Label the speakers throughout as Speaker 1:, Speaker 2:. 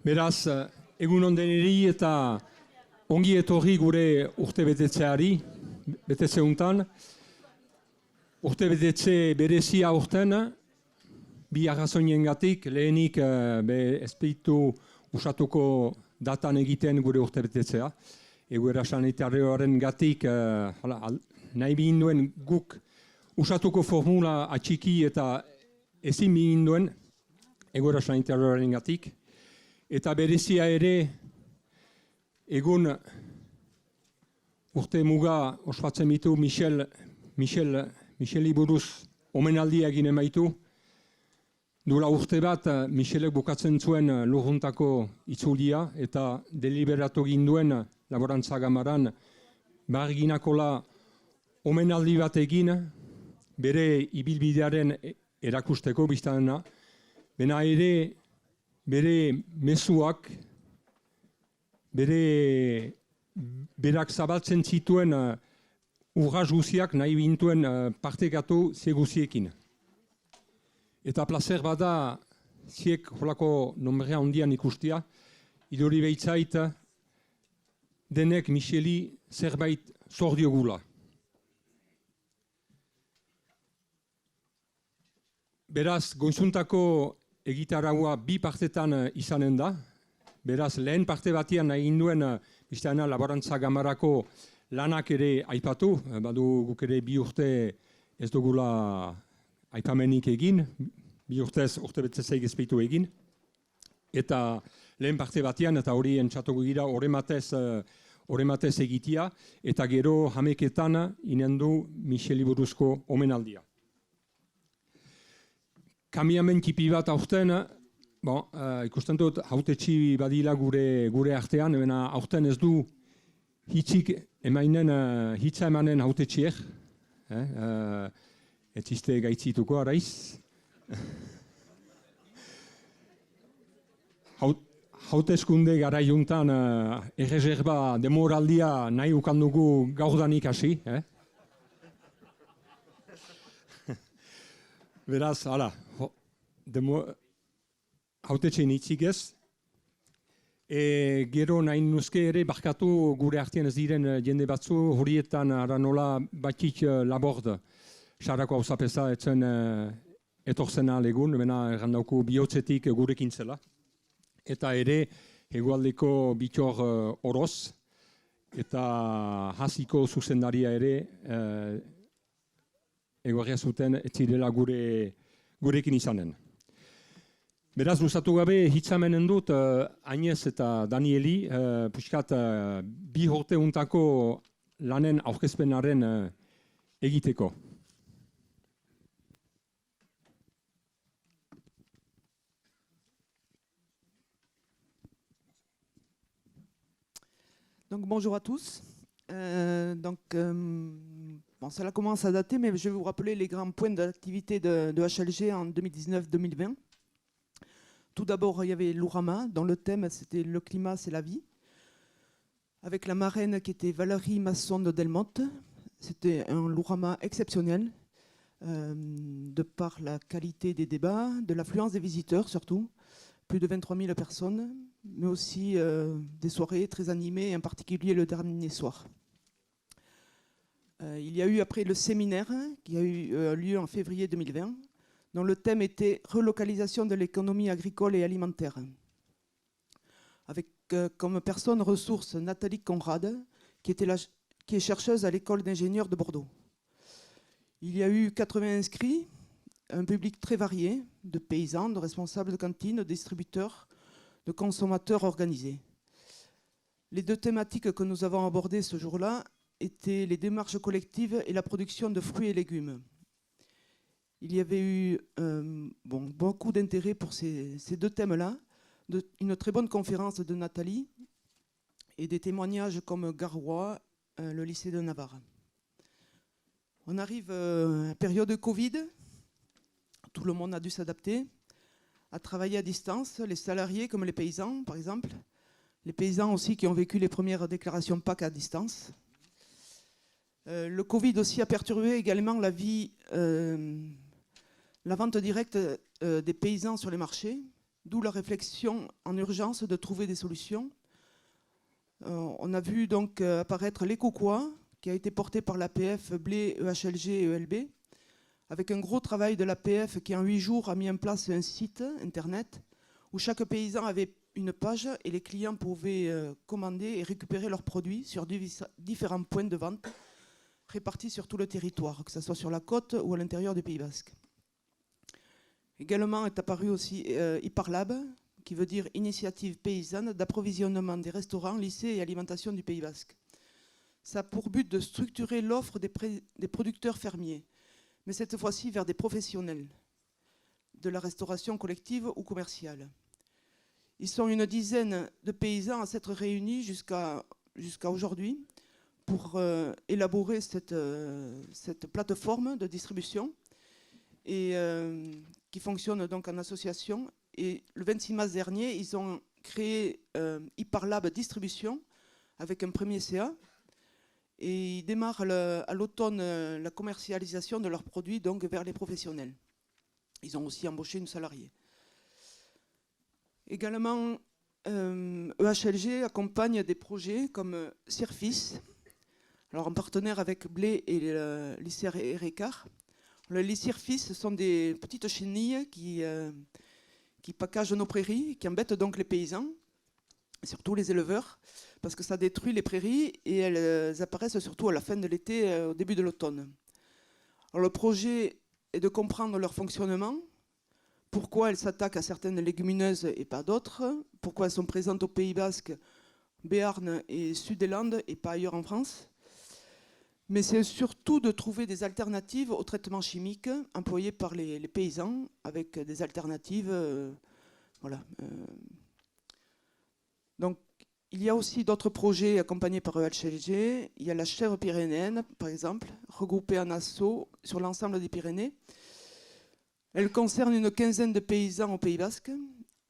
Speaker 1: Beraz, egun ondeneri eta ongi etorri gure urte betetzeari, betetze untan. Urte betetze berezia urten, bi arrazoinengatik, lehenik espiritu usatuko datan egiten gure urte betetzea. Egoera sanitarioaren gatik, nahi bihinduen guk usatuko formula atxiki eta ezin bihinduen egoera sanitarioaren gatik. Eta berezia ere, egun urte muga ospatzen bitu Micheli buruz omenaldia egin emaitu. Duela urte bat, Michelek bukatzen zuen lurruntako itzulia eta deliberatu ginduen laborantza gamaran barginakola omenaldi bat egin bere ibilbidearen erakusteko biztana. Bena ere, bere mezuak, berak zabaltzen zituen urraz guziak nahi bintuen partekatu ze guziekin. Eta placer bada ziek holako nombrea hondian ikustia, iduri behitzait denek Micheli zerbait zor diogula. Beraz, goizuntako egitaragua bi partetan izanen da. Beraz, lehen parte batian egin duen biztana laborantza gamarako lanak ere aipatu. Badu guk ere bi urte ez dugula aipamenik egin. Bi urtez urte betzezeik ezpeitu egin. Eta lehen parte batian, eta hori entzatuko gira, horrematez egitia. Eta gero hameketan inendu Micheli buruzko omenaldia. Kamiamen tipi bat aurten, ikusten dut hautetxi badila gure artean, aurten ez du hitza emanen hautetxiek. Ez izte gaitzituko araiz. Hauteskunde gara juntan erreserba demoraldia nahi ukandugu gaurdanik hasi. Beraz, hautetxein hitzik ez. Gero nahi nuzke ere, barkatu gure artean ez diren jende batzu, horietan aranola batik labord. Sarako hausapesa etzen etorzen alegun, errandauko bihotzetik gurekin zela. Eta ere, hegoaldeko bitor oroz, eta hasiko zuzendaria ere, egorria zuten ez zirela gurekin izanen. Beraz, luzatu gabe hitzamenen dut Agnez eta Danieli puskat bi urte untako lanen aurkezpenaren egiteko.
Speaker 2: Donc bonjour à tous. Cela commence à dater, mais je vais vous rappeler les grands points d'activité de HLG en 2019-2020. Tout d'abord, il y avait l'Ourama, dont le thème c'était le climat, c'est la vie. Avec la marraine qui était Valérie Masson de Delmotte. C'était un l'Ourama exceptionnel, de par la qualité des débats, de l'affluence des visiteurs surtout. Plus de 23 000 personnes, mais aussi des soirées très animées, en particulier le dernier soir. Il y a eu après le séminaire qui a eu lieu en février 2020, dont le thème était relocalisation de l'économie agricole et alimentaire. Avec comme personne ressource Nathalie Conrad, qui est chercheuse à l'école d'ingénieurs de Bordeaux. Il y a eu 80 inscrits, un public très varié, de paysans, de responsables de cantines, de distributeurs, de consommateurs organisés. Les deux thématiques que nous avons abordées ce jour-là étaient les démarches collectives et la production de fruits et légumes. Il y avait eu beaucoup d'intérêt pour ces deux thèmes-là, une très bonne conférence de Nathalie et des témoignages comme Garoua, le lycée de Navarre. On arrive à la période de Covid, tout le monde a dû s'adapter, à travailler à distance, les salariés comme les paysans par exemple, les paysans aussi qui ont vécu les premières déclarations PAC à distance. Le Covid aussi a perturbé également la vie, la vente directe des paysans sur les marchés, d'où la réflexion en urgence de trouver des solutions. On a vu donc apparaître l'écoquois, qui a été porté par l'APF, Blé, EHLG et ELB, avec un gros travail de l'APF qui en 8 jours a mis en place un site internet où chaque paysan avait une page et les clients pouvaient commander et récupérer leurs produits sur différents points de vente répartis sur tout le territoire, que ce soit sur la côte ou à l'intérieur du Pays Basque. Également est apparu aussi Iparlab, qui veut dire Initiative paysanne d'approvisionnement des restaurants, lycées et alimentation du Pays Basque. Ça a pour but de structurer l'offre des producteurs fermiers, mais cette fois-ci vers des professionnels de la restauration collective ou commerciale. Ils sont une dizaine de paysans à s'être réunis jusqu'à aujourd'hui pour élaborer cette plateforme de distribution et qui fonctionne donc en association. Et le 26 mars dernier, ils ont créé Iparlab Distribution avec un premier CA. Et ils démarrent à l'automne la commercialisation de leurs produits donc vers les professionnels. Ils ont aussi embauché une salariée. Également, EHLG accompagne des projets comme Cirfis, alors en partenaire avec Blé et le lycée Récart. Les Cirfis, ce sont des petites chenilles qui packagent nos prairies, qui embêtent donc les paysans, surtout les éleveurs, parce que ça détruit les prairies et elles apparaissent surtout à la fin de l'été, au début de l'automne. Le projet est de comprendre leur fonctionnement, pourquoi elles s'attaquent à certaines légumineuses et pas d'autres, pourquoi elles sont présentes au Pays Basque, Béarn et Sud des Landes et pas ailleurs en France. Mais c'est surtout de trouver des alternatives aux traitements chimiques employés par les paysans, avec des alternatives. Voilà. Donc, il y a aussi d'autres projets accompagnés par EHLG. Il y a la chèvre pyrénéenne, par exemple, regroupée en assaut sur l'ensemble des Pyrénées. Elle concerne une quinzaine de paysans au Pays Basque.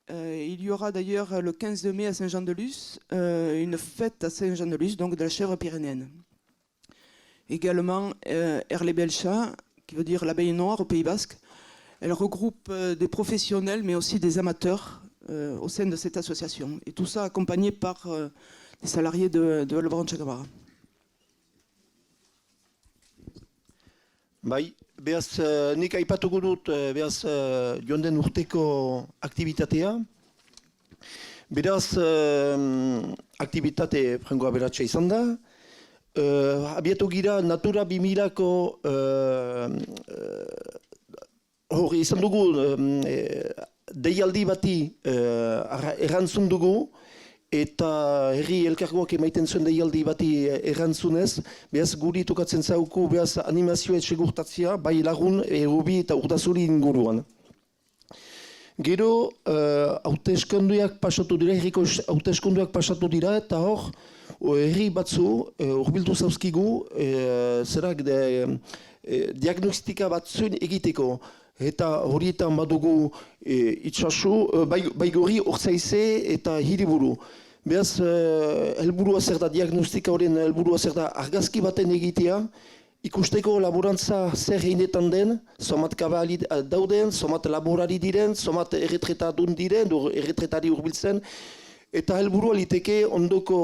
Speaker 2: Il y aura d'ailleurs le 15 mai à Saint-Jean-de-Luz une fête à Saint-Jean-de-Luz, donc de la chèvre pyrénéenne. Également, Erlebelcha, qui veut dire l'abeille noire au Pays Basque. Elle regroupe des professionnels, mais aussi des amateurs au sein de cette association. Et tout ça accompagné par des salariés de Laborantza Gamara.
Speaker 3: Bai, behaz, nik aipatuko dut, behaz, joan den urteko aktibitatea. Beraz, aktibitate frango aberatsa izan da. Abiatu gira Natura 2000ko hori izan dugu deialdi bati erantzun dugu, eta herri elkargoak emaiten zuen deialdi bati erantzunez, behaz guri tokatzen zauku behaz animazioa segurtatzea, bai Lagun, Erubi eta Urdazuri inguruan. Gero, hauteskundeak pasatu dira, herriko hauteskundeak pasatu dira, eta hor, herri batzu, hurbildu zauzkigu, zerak diagnostika batzuen egiteko. Eta horietan badugu itxasu, baigorri, Orzaize eta Hiriburu. Behaz, helburua zer da, diagnostika horien helburua zer da, argazki baten egitea, ikusteko laborantza zer heinetan den, somat kabali dauden, somat laborari diren, somat erretretadun diren, erretretari hurbiltzen, eta helburua liteke onduko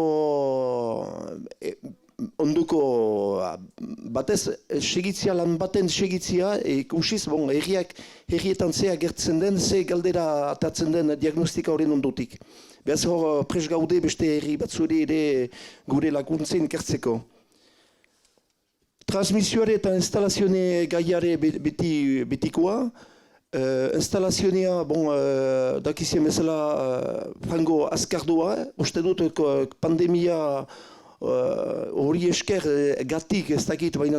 Speaker 3: batez segitzia, lan baten segitzia, ikusiz, herrietan ze agertzen den, ze galdera atatzen den diagnostika horren ondutik. Behaz hor pres gaude beste herri batzuri ere gure laguntzen kertzeko. Transmisioare eta instalazione gaiare betikoa. Instalazionea, dakizien bezala frango azkardua, uste dut pandemia hori esker gatik ez dakit, baina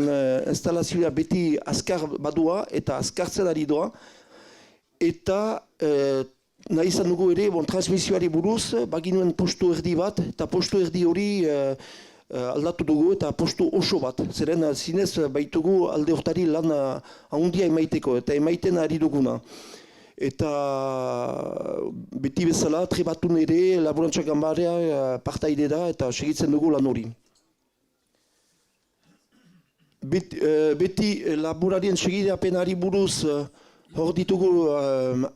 Speaker 3: instalazioa beti azkar badua eta azkartzen ari doa. Eta nahi izan dugu ere, transmisioari buruz, baginuen postu erdi bat, eta postu erdi hori aldatu dugu eta postu oso bat. Zeren zinez baitugu alde hortari lan handia emaiteko eta emaiten ari duguna. Eta beti bezala, trebatun ere, Laborantza Gamara partaide da eta segitzen dugu lan hori. Beti laborarien segidapenari buruz Hor ditugu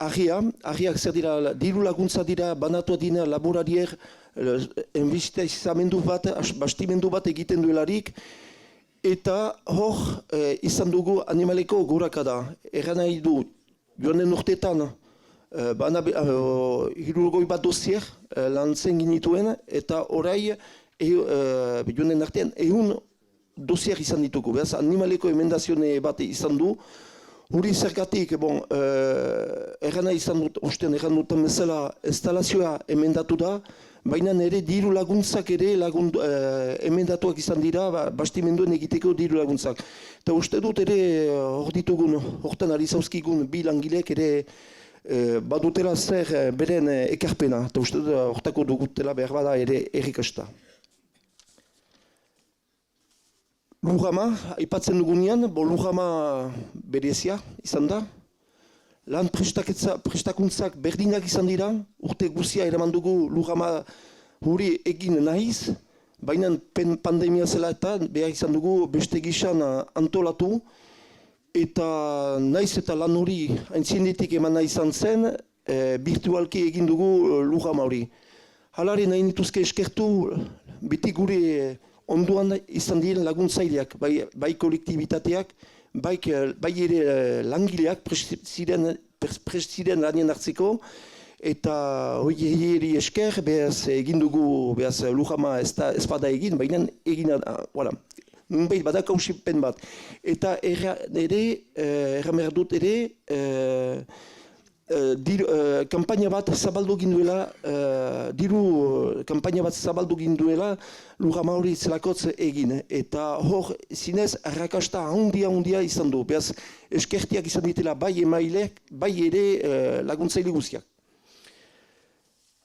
Speaker 3: harriak zer dira, diru laguntza dira, banatua dira laborarier, enbistezamendu bat, bastimendu bat egiten duelarik, eta hor izan dugu animaleko gorakada. Erran nahi du, joan den urteetan, hirurogoi bat dozier lantzen ginituen, eta orai, joan den artean, 100 dozier izan ditugu. Beraz, animaleko emendazione bat izan du. Huri zergatik, errana izan dut, ostean erran duten bezala, instalazioa emendatu da, baina ere diru laguntzak ere emendatuak izan dira, bastimenduen egiteko diru laguntzak. Eta uste dut ere hor ditugun, hortan ari zauzkigun bi langilek ere badutela zer beren ekarpena, eta uste dut hortako dugutela behar bada ere errikasta. Lujama, aipatzen dugunean, lujama berezia izan da. Lan prestakuntzak berdinak izan dira, urte guzia eraman dugu lujama huri egin nahiz, baina pandemia zela eta behar izan dugu beste gisan antolatu, eta nahiz eta lan hori aintzinetik eman nahi izan zen, virtualki egin dugu lujama hori. Halare nahi nituzke eskertu, beti gure onduan izan diren laguntzaileak, bai kolektibitateak, bai ere langileak prestiren lanien hartzeko, eta hori esker, behaz egin dugu, behaz lujama ez bada egin, baina egin, nunbait badak hausipen bat. Eta erramer dut ere, kampaina bat zabaldu ginduela, diru kampaina bat zabaldu ginduela lujama hori zelakotz egin. Eta hor zinez arrakasta handia izan du. Beaz eskertiak izan ditela bai emailek, bai ere laguntzaile guztiak.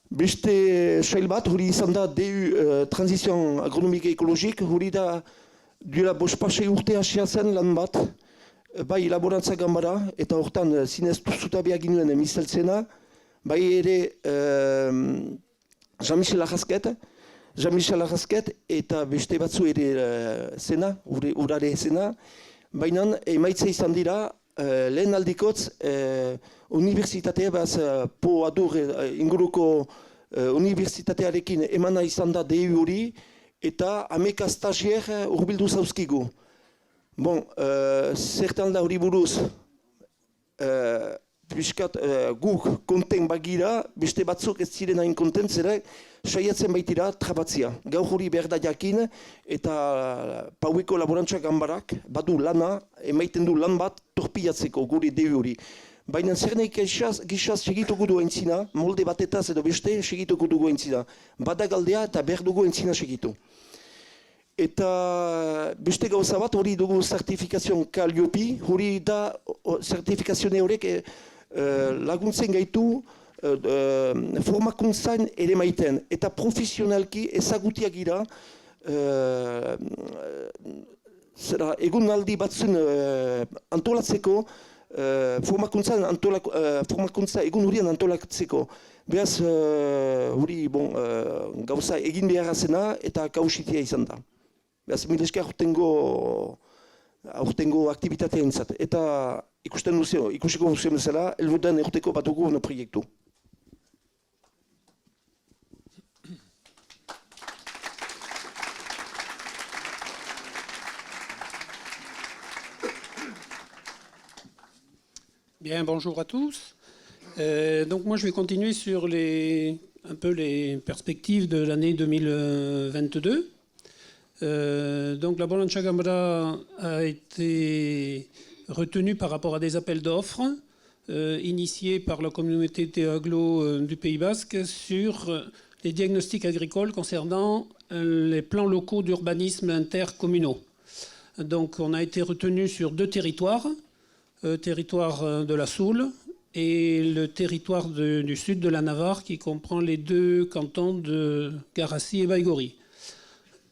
Speaker 3: Beste sail bat hori izan da DU Transition Agronomik Ekologik, hori da duela bospasei urte hasia zen lan bat, bai laborantza gambara, eta hortan zinez zutabea ginuen misteltzena, bai ere Jean-Michel Arrasket, eta beste batzu ere zena, urare zena, baina emaitza izan dira, lehen aldikotz, unibertsitatea, behaz Po Adur inguruko unibertsitatearekin emana izan da DU hori, eta ameka stagier urbildu zauzkigu. Bon, zertan da hori buruz, guk konten bagira, beste batzuk ez ziren hain konten, zera saiatzen baitira trabatzia. Gaur hori behar da jakin, eta Paueko laborantza ganbarak badu lana, emaiten du lan bat torpilatzeko guri DU hori. Baina zer nahi gizaz segituko du entzina, molde batetaz edo beste segituko dugu entzina. Badagaldea eta behar dugu entzina segitu. Eta beste gauza bat hori dugu zertifikazion Calliope, hori da zertifikazione horiek laguntzen gaitu formakuntzan ere maiten. Eta profesionalki ezagutiak gira egunaldi batzun antolatzeko, formakuntza egun hurien antolatzeko. Beraz, hori gauza egin beharra zena eta kausitia izan da. Beraz, mileska aurtengo aktivitatea entzat. Eta ikusiko duzio bezala, helburuan urteko bat dugu proiektu.
Speaker 4: Bien, bonjour à tous. Donc moi je vais continuer sur un peu les perspectives de l'année 2022. Donc la Bolancha Gambara a été retenue par rapport à des appels d'offres initiés par la communauté Teaglo du Pays Basque sur les diagnostics agricoles concernant les plans locaux d'urbanisme intercommunaux. Donc on a été retenu sur 2 territoires. Territoire de la Soule et le territoire du sud de la Navarre qui comprend les 2 cantons de Garassi et Baïgori.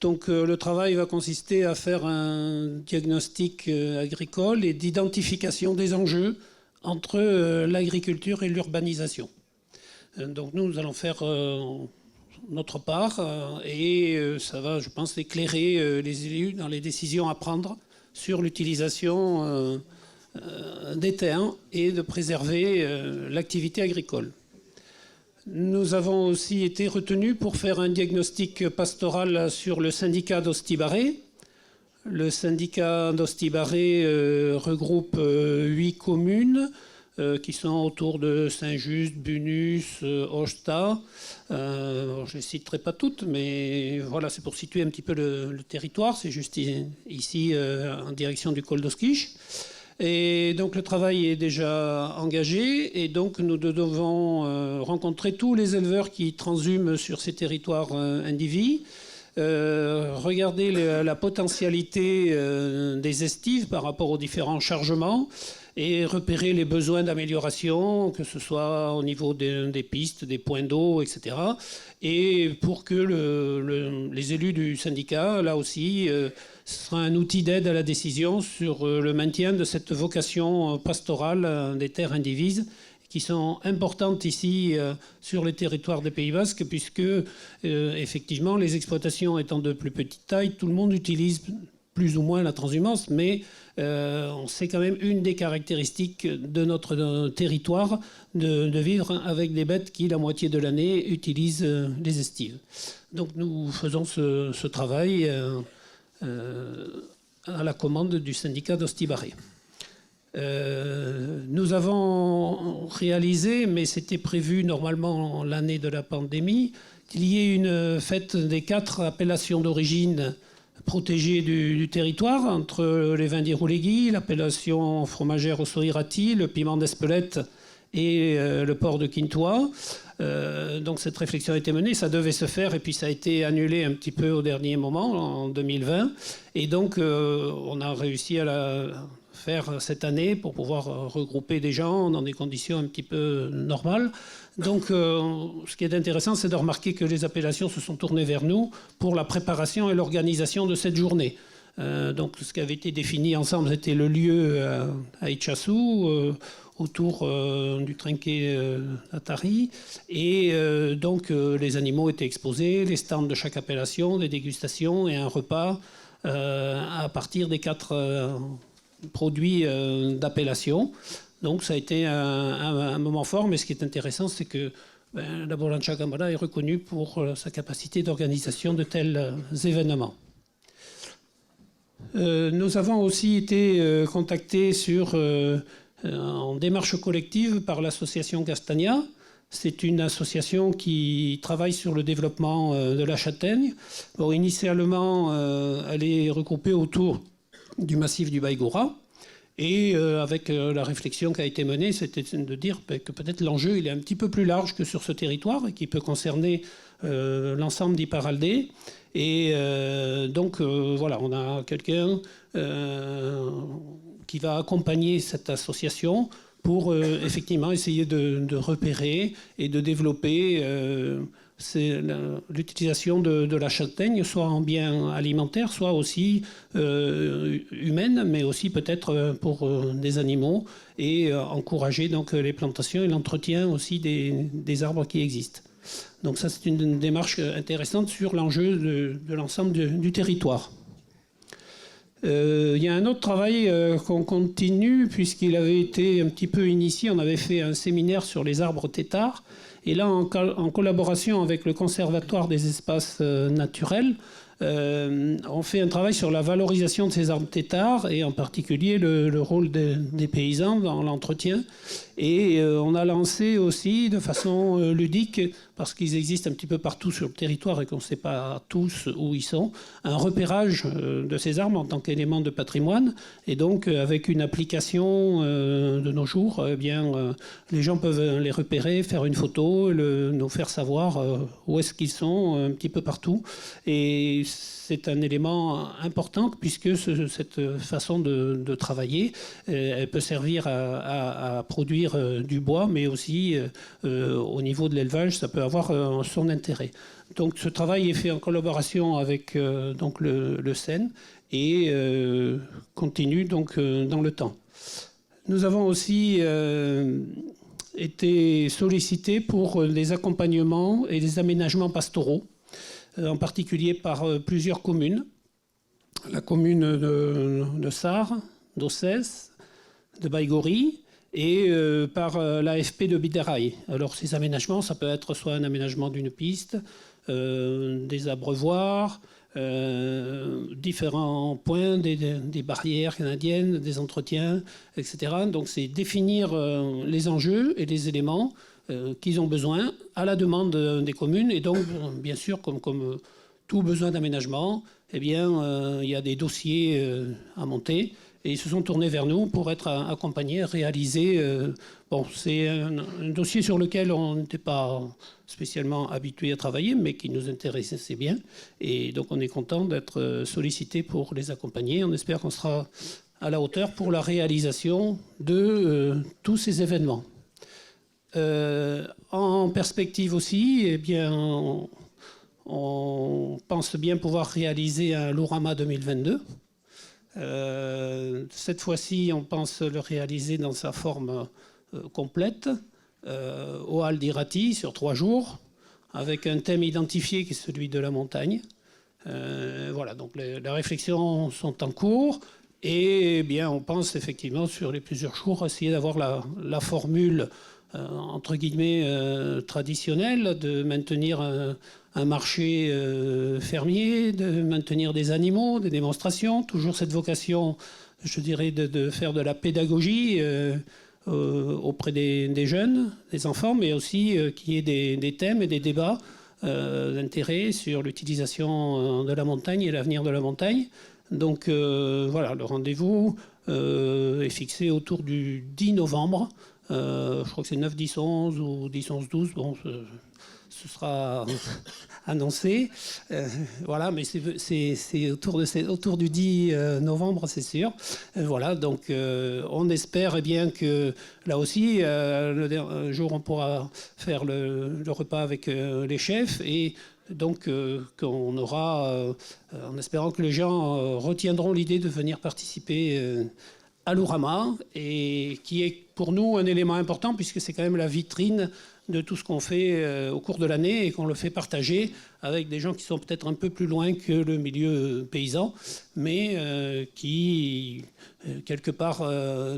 Speaker 4: Donc le travail va consister à faire un diagnostic agricole et d'identification des enjeux entre l'agriculture et l'urbanisation. Donc nous allons faire notre part et ça va, je pense, éclairer les élus dans les décisions à prendre sur l'utilisation des terres et de préserver l'activité agricole. Nous avons aussi été retenus pour faire un diagnostic pastoral sur le syndicat d'Osti-Barré. Le syndicat d'Osti-Barré regroupe 8 communes qui sont autour de Saint-Just, Bunus, Osta. Je ne les citerai pas toutes, mais voilà, c'est pour situer un petit peu le territoire. C'est juste ici, en direction du col d'Oskiche. Et donc le travail est déjà engagé et donc nous devons rencontrer tous les éleveurs qui transhument sur ces territoires indivis, regarder la potentialité des estives par rapport aux différents chargements et repérer les besoins d'amélioration, que ce soit au niveau des pistes, des points d'eau, etc. Et pour que les élus du syndicat, là aussi, ce sera un outil d'aide à la décision sur le maintien de cette vocation pastorale des terres indivises qui sont importantes ici sur les territoires des Pays Basques, puisque effectivement, les exploitations étant de plus petite taille, tout le monde utilise plus ou moins la transhumance, mais c'est quand même une des caractéristiques de notre territoire de vivre avec des bêtes qui, la moitié de l'année, utilisent les estives. Donc nous faisons ce travail à la commande du syndicat d'Osti-Barré. Nous avons réalisé, mais c'était prévu normalement l'année de la pandémie, qu'il y ait une fête des 4 appellations d'origine protégées du territoire, entre les vins d'Irouléguy, l'appellation fromagère Ossoirati, le piment d'Espelette et le port de Quintois. Donc cette réflexion a été menée, ça devait se faire et puis ça a été annulé un petit peu au dernier moment, en 2020. Et donc on a réussi à la faire cette année pour pouvoir regrouper des gens dans des conditions un petit peu normales. Donc ce qui est intéressant, c'est de remarquer que les appellations se sont tournées vers nous pour la préparation et l'organisation de cette journée. Donc ce qui avait été défini ensemble, c'était le lieu à Itchassou, autour du trinquet Atari. Et donc les animaux étaient exposés, les stands de chaque appellation, des dégustations et un repas à partir des 4 produits d'appellation. Donc ça a été un moment fort, mais ce qui est intéressant, c'est que la Bolancha Gambara est reconnue pour sa capacité d'organisation de tels événements. Nous avons aussi été contactés en démarche collective par l'association Castagna. C'est une association qui travaille sur le développement de la châtaigne. Bon, initialement, elle est regroupée autour du massif du Baïgora. Et avec la réflexion qui a été menée, c'était de dire que peut-être l'enjeu il est un petit peu plus large que sur ce territoire et qui peut concerner l'ensemble d'Iparraldé. Et donc voilà, on a quelqu'un qui va accompagner cette association pour effectivement essayer de repérer et de développer l'utilisation de la châtaigne, soit en bien alimentaire, soit aussi humaine, mais aussi peut-être pour des animaux, et encourager donc les plantations et l'entretien aussi des arbres qui existent. Donc ça, c'est une démarche intéressante sur l'enjeu de l'ensemble du territoire. Il y a un autre travail qu'on continue, puisqu'il avait été un petit peu initié. On avait fait un séminaire sur les arbres têtards. Et là, en collaboration avec le Conservatoire des espaces naturels, on fait un travail sur la valorisation de ces arbres têtards et en particulier le rôle des paysans dans l'entretien. Et on a lancé aussi de façon ludique, parce qu'ils existent un petit peu partout sur le territoire et qu'on ne sait pas tous où ils sont, un repérage de ces arbres en tant qu'élément de patrimoine. Et donc avec une application de nos jours, eh bien, les gens peuvent les repérer, faire une photo, nous faire savoir où est-ce qu'ils sont un petit peu partout. Et c'est un élément important puisque cette façon de travailler, elle peut servir à produire du bois, mais aussi au niveau de l'élevage, ça peut avoir son intérêt. Donc ce travail est fait en collaboration avec donc le CEN et continue donc dans le temps. Nous avons aussi été sollicités pour des accompagnements et des aménagements pastoraux, en particulier par plusieurs communes. La commune de Sarre, d'Ossès, de Baïgori et par l'AFP de Bideraï. Alors ces aménagements, ça peut être soit un aménagement d'une piste, des abreuvoirs, différents points, des barrières canadiennes, des entretiens, etc. Donc c'est définir les enjeux et les éléments qu'ils ont besoin à la demande des communes. Et donc, bien sûr, comme tout besoin d'aménagement, eh bien, il y a des dossiers à monter. Et ils se sont tournés vers nous pour être accompagnés, réalisés. Bon, c'est un dossier sur lequel on n'était pas spécialement habitué à travailler, mais qui nous intéressait bien. Et donc, on est content d'être sollicité pour les accompagner. On espère qu'on sera à la hauteur pour la réalisation de tous ces événements. En perspective aussi, eh bien, on pense bien pouvoir réaliser un Lourama 2022. Cette fois-ci, on pense le réaliser dans sa forme complète, au Hall d'Irati, sur 3 jours, avec un thème identifié qui est celui de la montagne. Voilà, donc les réflexions sont en cours. Et eh bien, on pense effectivement sur les plusieurs jours essayer d'avoir la formule entre guillemets traditionnelle, de maintenir un marché fermier, de maintenir des animaux, des démonstrations, toujours cette vocation, je dirais, de faire de la pédagogie auprès des jeunes, des enfants, mais aussi qu'il y ait des thèmes et des débats d'intérêt sur l'utilisation de la montagne et l'avenir de la montagne. Donc voilà, le rendez-vous est fixé autour du 10 novembre. Je crois que c'est 9, 10, 11 ou 10, 11, 12. Bon, ce sera annoncé. Voilà, mais c'est autour du 10 novembre, c'est sûr. Voilà, donc on espère eh bien que là aussi, le jour, on pourra faire le repas avec les chefs et donc qu'on aura, en espérant que les gens retiendront l'idée de venir participer à l'Ourama, et qui est pour nous un élément important puisque c'est quand même la vitrine de tout ce qu'on fait au cours de l'année et qu'on le fait partager avec des gens qui sont peut-être un peu plus loin que le milieu paysan, mais qui quelque part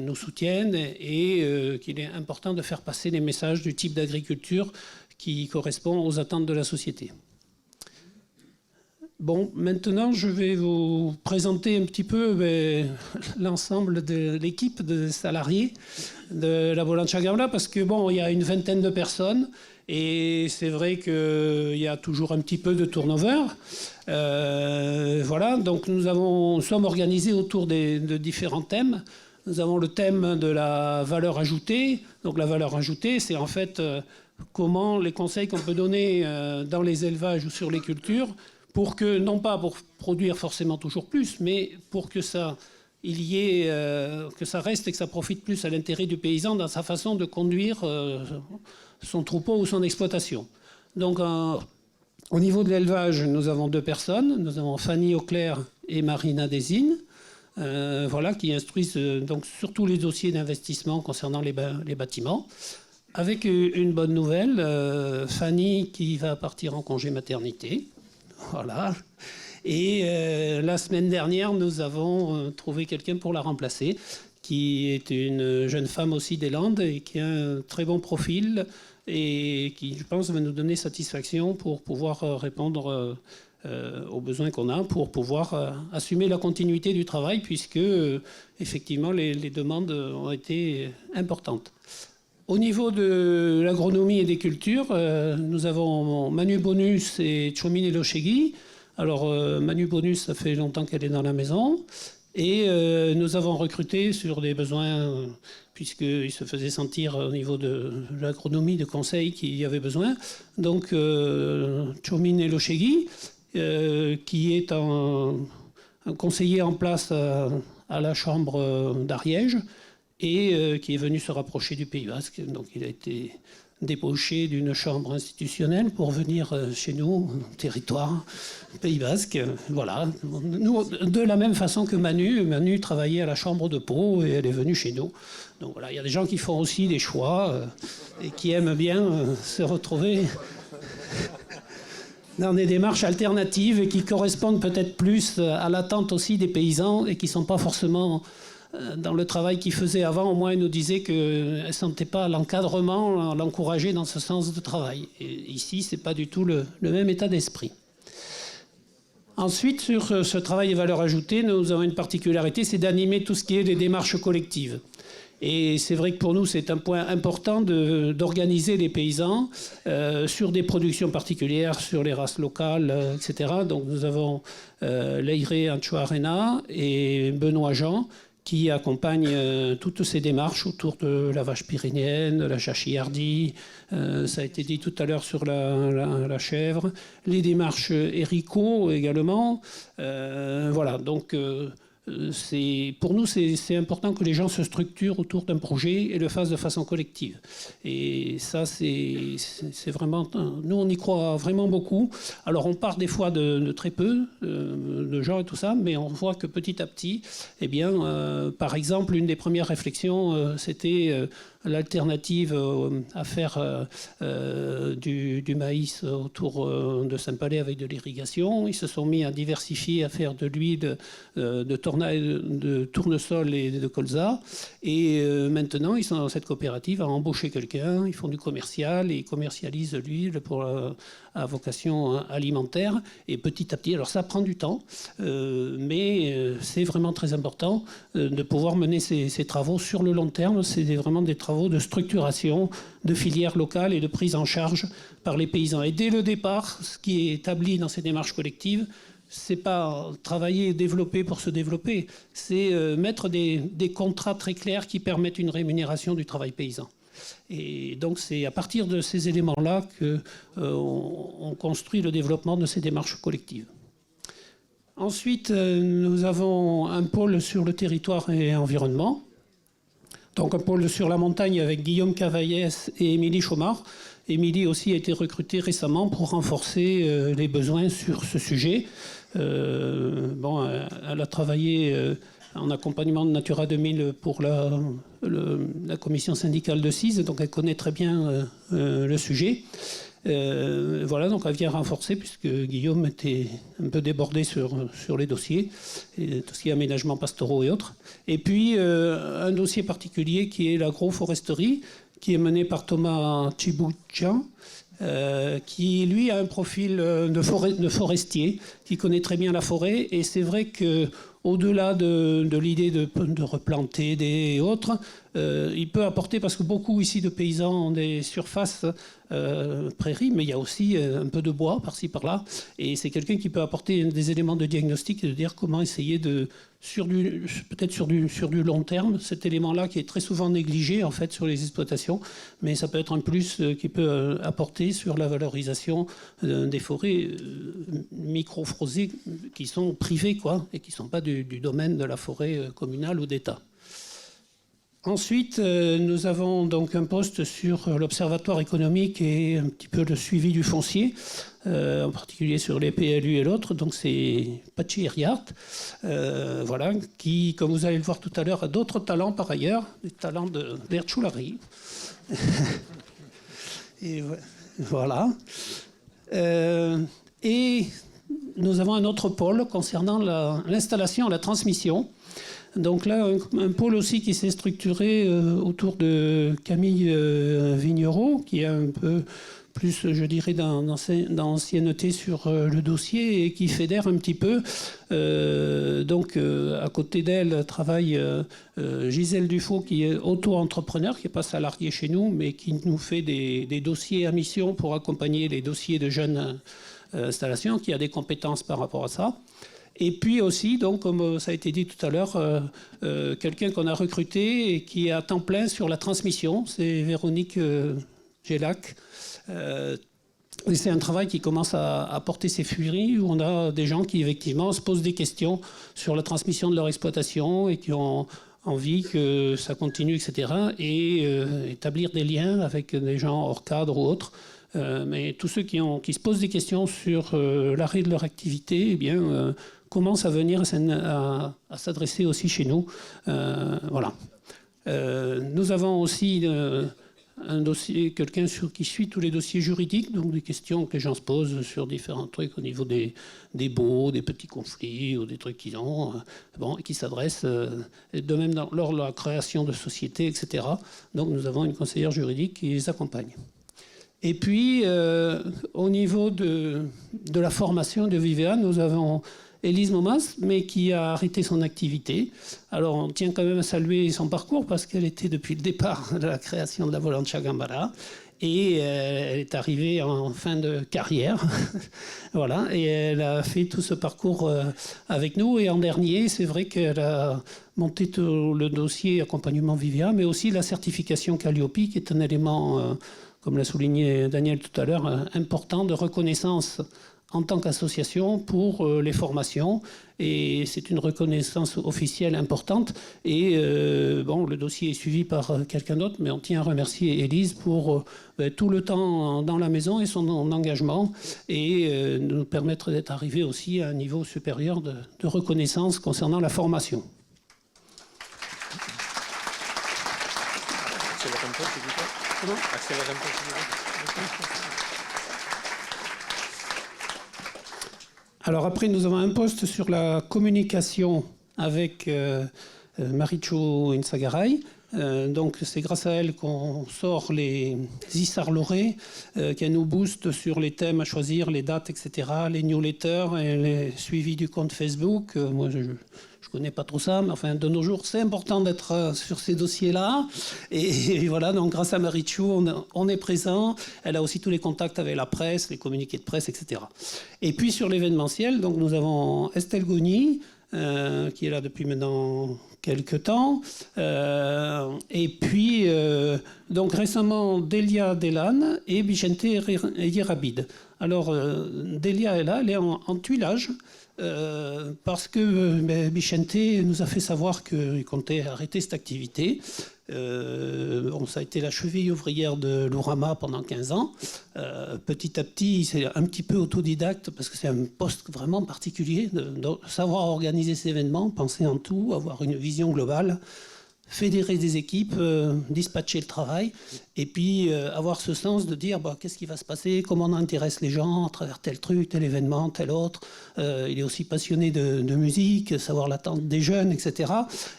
Speaker 4: nous soutiennent et qu'il est important de faire passer les messages du type d'agriculture qui correspond aux attentes de la société. Bon, maintenant, je vais vous présenter un petit peu l'ensemble de l'équipe de salariés de la Bolancha Gamla, parce que bon, il y a une vingtaine de personnes et c'est vrai qu'il y a toujours un petit peu de turnover. Voilà, donc nous sommes organisés autour de différents thèmes. Nous avons le thème de la valeur ajoutée. Donc la valeur ajoutée, c'est en fait comment les conseils qu'on peut donner dans les élevages ou sur les cultures pour que, non pas pour produire forcément toujours plus, mais pour que ça, que ça reste et que ça profite plus à l'intérêt du paysan dans sa façon de conduire son troupeau ou son exploitation. Donc, au niveau de l'élevage, nous avons 2 personnes. Nous avons Fanny Auclair et Marina Desine, voilà, qui instruisent donc surtout les dossiers d'investissement concernant les bâtiments. Avec une bonne nouvelle, Fanny qui va partir en congé maternité. Voilà. Et la semaine dernière, nous avons trouvé quelqu'un pour la remplacer, qui est une jeune femme aussi des Landes et qui a un très bon profil et qui, je pense, va nous donner satisfaction pour pouvoir répondre aux besoins qu'on a, pour pouvoir assumer la continuité du travail, puisque, effectivement, les demandes ont été importantes. Au niveau de l'agronomie et des cultures, nous avons Manu Bonus et Tchomine Elochegui. Alors, Manu Bonus, ça fait longtemps qu'elle est dans la maison. Et nous avons recruté sur des besoins, puisqu'il se faisait sentir au niveau de l'agronomie, de conseil qu'il y avait besoin. Donc, Tchomine Elochegui, qui est un conseiller en place à la Chambre d'Ariège, et qui est venu se rapprocher du Pays Basque. Donc il a été débauché d'une chambre institutionnelle pour venir chez nous, territoire Pays Basque. Voilà. Nous, de la même façon que Manu travaillait à la Chambre de Pau et elle est venue chez nous. Donc voilà, il y a des gens qui font aussi des choix et qui aiment bien se retrouver dans des démarches alternatives et qui correspondent peut-être plus à l'attente aussi des paysans et qui ne sont pas forcément dans le travail qu'ils faisaient avant, au moins, ils nous disaient qu'elles ne sentaient pas l'encadrement, l'encourager dans ce sens de travail. Et ici, ce n'est pas du tout le même état d'esprit. Ensuite, sur ce travail et valeur ajoutée, nous avons une particularité, c'est d'animer tout ce qui est les démarches collectives. Et c'est vrai que pour nous, c'est un point important d'organiser les paysans sur des productions particulières, sur les races locales, etc. Donc nous avons Leire Anchoarena et Benoît Jean qui accompagnent toutes ces démarches autour de la vache pyrénéenne, de la chachillardie, ça a été dit tout à l'heure sur la chèvre, les démarches héricots également. Voilà, donc pour nous, c'est important que les gens se structurent autour d'un projet et le fassent de façon collective. Et ça, c'est vraiment... Nous, on y croit vraiment beaucoup. Alors, on part des fois de très peu de gens et tout ça, mais on voit que petit à petit, eh bien, par exemple, une des premières réflexions, c'était... l'alternative à faire du maïs autour de Saint-Palais avec de l'irrigation. Ils se sont mis à diversifier, à faire de l'huile de tournesol et de colza. Et maintenant, ils sont dans cette coopérative à embaucher quelqu'un. Ils font du commercial et ils commercialisent l'huile pour à vocation alimentaire. Et petit à petit, alors ça prend du temps, mais c'est vraiment très important de pouvoir mener ces travaux sur le long terme. C'est vraiment des travaux de structuration de filières locales et de prise en charge par les paysans. Et dès le départ, ce qui est établi dans ces démarches collectives, c'est pas travailler et développer pour se développer, c'est mettre des contrats très clairs qui permettent une rémunération du travail paysan. Et donc c'est à partir de ces éléments-là qu'on construit le développement de ces démarches collectives. Ensuite, nous avons un pôle sur le territoire et environnement. Donc un pôle sur la montagne avec Guillaume Cavaillès et Émilie Chaumard. Émilie aussi a été recrutée récemment pour renforcer les besoins sur ce sujet. Elle a travaillé en accompagnement de Natura 2000 pour la commission syndicale de CIS, donc elle connaît très bien le sujet. Voilà, donc elle vient renforcer puisque Guillaume était un peu débordé sur les dossiers, et tout ce qui est aménagement pastoraux et autres. Et puis un dossier particulier qui est l'agroforesterie, qui est mené par Thomas Tchibouchian, qui lui a un profil de forestier, qui connaît très bien la forêt. Et c'est vrai que au-delà de l'idée de replanter des autres, il peut apporter, parce que beaucoup ici de paysans ont des surfaces prairies, mais il y a aussi un peu de bois par-ci par-là, et c'est quelqu'un qui peut apporter des éléments de diagnostic et de dire comment essayer peut-être sur du long terme, cet élément-là qui est très souvent négligé en fait sur les exploitations, mais ça peut être un plus qui peut apporter sur la valorisation des forêts micro-frosées qui sont privées, quoi, et qui ne sont pas du domaine de la forêt communale ou d'État. Ensuite, nous avons donc un poste sur l'observatoire économique et un petit peu le suivi du foncier, en particulier sur les PLU et l'autre. Donc c'est Pachi Eriart, voilà, qui, comme vous allez le voir tout à l'heure, a d'autres talents par ailleurs, des talents d'Erchoulari. Et voilà. Et nous avons un autre pôle concernant l'installation et la transmission. Donc là, un pôle aussi qui s'est structuré autour de Camille Vignereau, qui a un peu plus, je dirais, d'ancienneté sur le dossier et qui fédère un petit peu. Donc, à côté d'elle travaille Gisèle Dufaux, qui est auto-entrepreneur, qui n'est pas salarié chez nous, mais qui nous fait des dossiers à mission pour accompagner les dossiers de jeunes installations, qui a des compétences par rapport à ça. Et puis aussi, donc, comme ça a été dit tout à l'heure, quelqu'un qu'on a recruté et qui est à temps plein sur la transmission, c'est Véronique Gélac. Et c'est un travail qui commence à porter ses fruits, où on a des gens qui, effectivement, se posent des questions sur la transmission de leur exploitation et qui ont envie que ça continue, etc. Et établir des liens avec des gens hors cadre ou autres. Mais tous ceux qui se posent des questions sur l'arrêt de leur activité, eh bien, commencent à venir à s'adresser aussi chez nous. Voilà. Nous avons aussi quelqu'un qui suit tous les dossiers juridiques, donc des questions que les gens se posent sur différents trucs au niveau des baux, des petits conflits ou des trucs qu'ils ont, et qui s'adressent de même lors de la création de sociétés, etc. Donc nous avons une conseillère juridique qui les accompagne. Et puis, au niveau de la formation de Vivea, nous avons Élise Momas, mais qui a arrêté son activité. Alors, on tient quand même à saluer son parcours parce qu'elle était depuis le départ de la création de la Volancha Gambara. Et elle est arrivée en fin de carrière. Voilà, et elle a fait tout ce parcours avec nous. Et en dernier, c'est vrai qu'elle a monté tout le dossier accompagnement Vivea, mais aussi la certification Calliope, qui est un élément, comme l'a souligné Daniel tout à l'heure, important de reconnaissance en tant qu'association pour les formations. Et c'est une reconnaissance officielle importante. Et le dossier est suivi par quelqu'un d'autre, mais on tient à remercier Élise pour tout le temps dans la maison et son engagement, et de nous permettre d'être arrivés aussi à un niveau supérieur de reconnaissance concernant la formation. Alors après, nous avons un poste sur la communication avec Marichu Insagaray. Donc c'est grâce à elle qu'on sort les Isar Loré, qu'elle nous booste sur les thèmes à choisir, les dates, etc., les newsletters et les suivis du compte Facebook. Moi, je connais pas trop ça, mais enfin, de nos jours, c'est important d'être sur ces dossiers-là. Et voilà, donc grâce à Marichu, on est présent. Elle a aussi tous les contacts avec la presse, les communiqués de presse, etc. Et puis sur l'événementiel, donc nous avons Estelle Goni, qui est là depuis maintenant quelques temps. Et puis, donc récemment, Delia Delan et Vicente Yerabid. Alors, Delia est là, elle est en tuilage. Parce que Vicente nous a fait savoir qu'il comptait arrêter cette activité. Ça a été la cheville ouvrière de l'Urama pendant 15 ans. Petit à petit, c'est un petit peu autodidacte parce que c'est un poste vraiment particulier de savoir organiser ces événements, penser en tout, avoir une vision globale, fédérer des équipes, dispatcher le travail, et puis avoir ce sens de dire qu'est-ce qui va se passer, comment on intéresse les gens à travers tel truc, tel événement, tel autre. Il est aussi passionné de musique, savoir l'attente des jeunes, etc.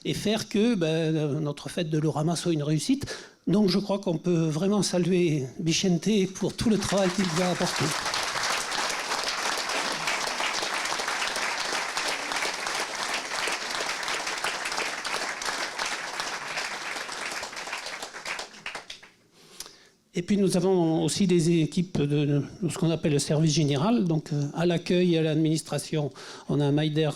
Speaker 4: Et faire que notre fête de l'Urama soit une réussite. Donc je crois qu'on peut vraiment saluer Vicente pour tout le travail qu'il nous a apporté. Et puis nous avons aussi des équipes de ce qu'on appelle le service général. Donc à l'accueil et à l'administration, on a un Maïder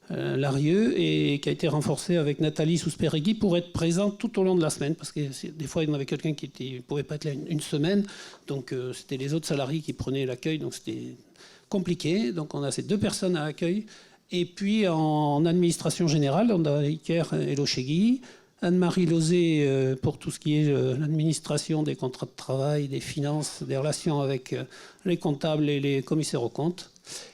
Speaker 4: Larieux et qui a été renforcé avec Nathalie Sousperegui pour être présent tout au long de la semaine. Parce que des fois, il y en avait quelqu'un qui ne pouvait pas être là une semaine. Donc c'était les autres salariés qui prenaient l'accueil. Donc c'était compliqué. Donc on a ces deux personnes à accueil. Et puis en administration générale, on a Iker Elochegui, Anne-Marie Lozé pour tout ce qui est l'administration des contrats de travail, des finances, des relations avec les comptables et les commissaires aux comptes.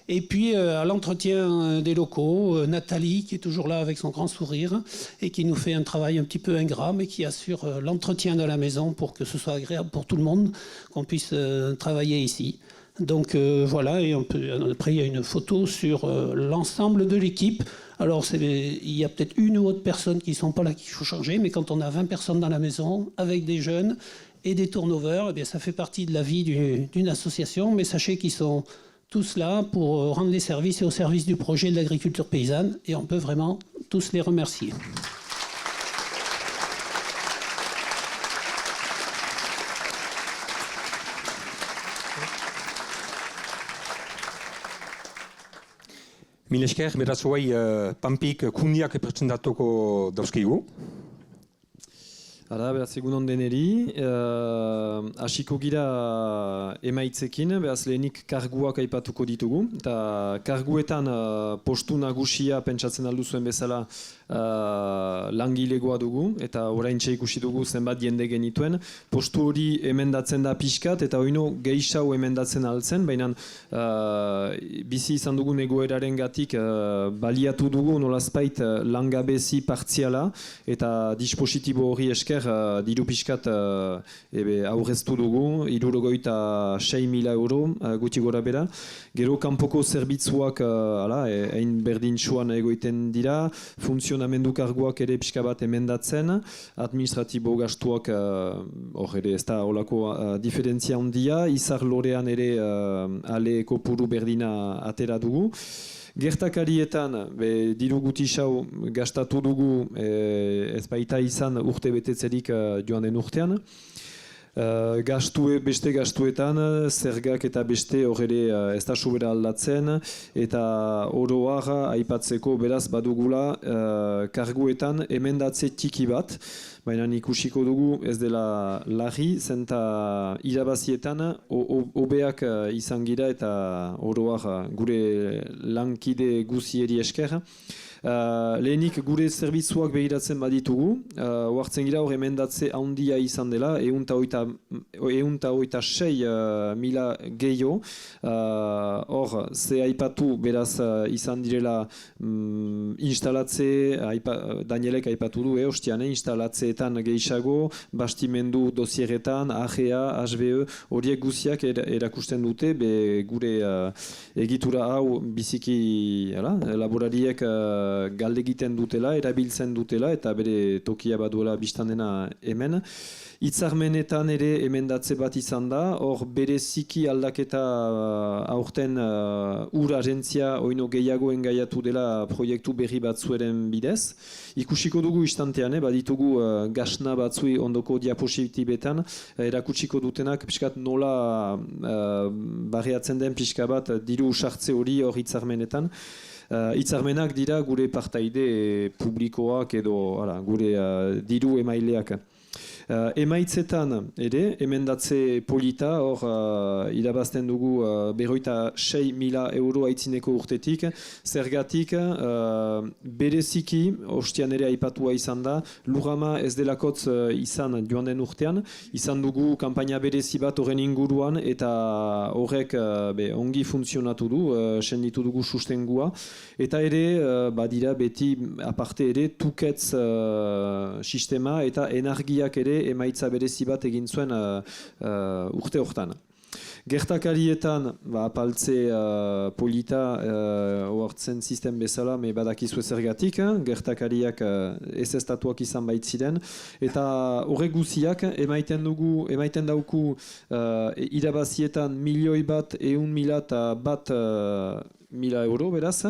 Speaker 4: Et puis à l'entretien des locaux, Nathalie qui est toujours là avec son grand sourire et qui nous fait un travail un petit peu ingrat mais qui assure l'entretien de la maison pour que ce soit agréable pour tout le monde, qu'on puisse travailler ici. Donc voilà, et après il y a une photo sur l'ensemble de l'équipe. Alors il y a peut-être une ou autre personne qui ne sont pas là, qu'il faut changer, mais quand on a 20 personnes dans la maison, avec des jeunes et des turnovers, eh bien, ça fait partie de la vie d'une association, mais sachez qu'ils sont tous là pour rendre les services et au service du projet de l'agriculture paysanne, et on peut vraiment tous les remercier.
Speaker 1: Mil esker, beraz hoai Pampik kundiak presentatuko dauzkigu.
Speaker 5: Ara, beraz, egunon deneri, hasiko gira emaitzekin, beraz, lehenik karguak aipatuko ditugu, eta karguetan postu nagusia pentsatzen aldu zuen bezala langilegoa dugu, eta oraintxe ikusi dugu zenbat jende genituen, postu hori emendatzen da pixkat, eta oino gehiago emendatzen altzen, baina bizi izan dugun egoeraren gatik baliatu dugu nolazpait langabezi partziala, eta dispositibo hori esker esker diru pixkat aurreztu dugu, 76.000 euro gutxi gora bera. Gero kanpoko zerbitzuak egin berdintsuan egoiten dira, funtzionamendu karguak ere pixka bat emendatzen, administratibo gastuak hor ere ez da olako diferentzia handia, izar lorean ere ale kopuru berdina atera dugu. Gertakarietan, diru gutixau gastatu dugu ez baita izan urte betetzerik joan den urtean. Beste gastuetan, zergak eta beste hor ere ez da sobera aldatzen, eta oroar aipatzeko beraz badugula karguetan emendatze txiki bat, baina ikusiko dugu ez dela larri, zenta irabazietan hobeak izan gira eta oroar gure lankide guzieri esker. Lehenik gure zerbitzuak begiratzen baditugu, oartzen gira hor emendatze handia izan dela, 126.000 gehiago. Hor, ze aipatu beraz izan direla instalatze, Danielek aipatu du, ostian, instalatzeetan gehiago, bastimendu dosieretan, AGA, HBE, horiek guziak erakusten dute, gure egitura hau biziki laborariek galde egiten dutela, erabiltzen dutela, eta bere tokia baduela biztan dena hemen. Hitzarmenetan ere emendatze bat izan da, hor bereziki aldaketa aurten ur agentzia oino gehiago engaiatu dela proiektu berri batzueren bidez. Ikusiko dugu istantean, baditugu gasna batzui ondoko diapositibetan, erakutsiko dutenak pixkat nola barriatzen den pixka bat diru sartze hori hor hitzarmenetan. Hitzarmenak dira gure partaide publikoak edo gure diru emaileak. Emaitzetan ere, emendatze polita, hor irabazten dugu 46.000 euro aitzineko urtetik, zergatik bereziki, ostian ere aipatua izan da, lurama ez delakotz izan joan den urtean, izan dugu kanpaina berezi bat horren inguruan, eta horrek ongi funtzionatu du, senditu dugu sustengua, eta ere, badira beti aparte ere, tuketz sistema eta energiak ere emaitza berezi bat egin zuen urte hortan. Gertakarietan, apaltze polita oartzen sistem bezala, badakizu zergatik, gertakariak ez estatuak izan baitziren, eta horrek guziak emaiten dauku irabazietan 1.101.000 euro, beraz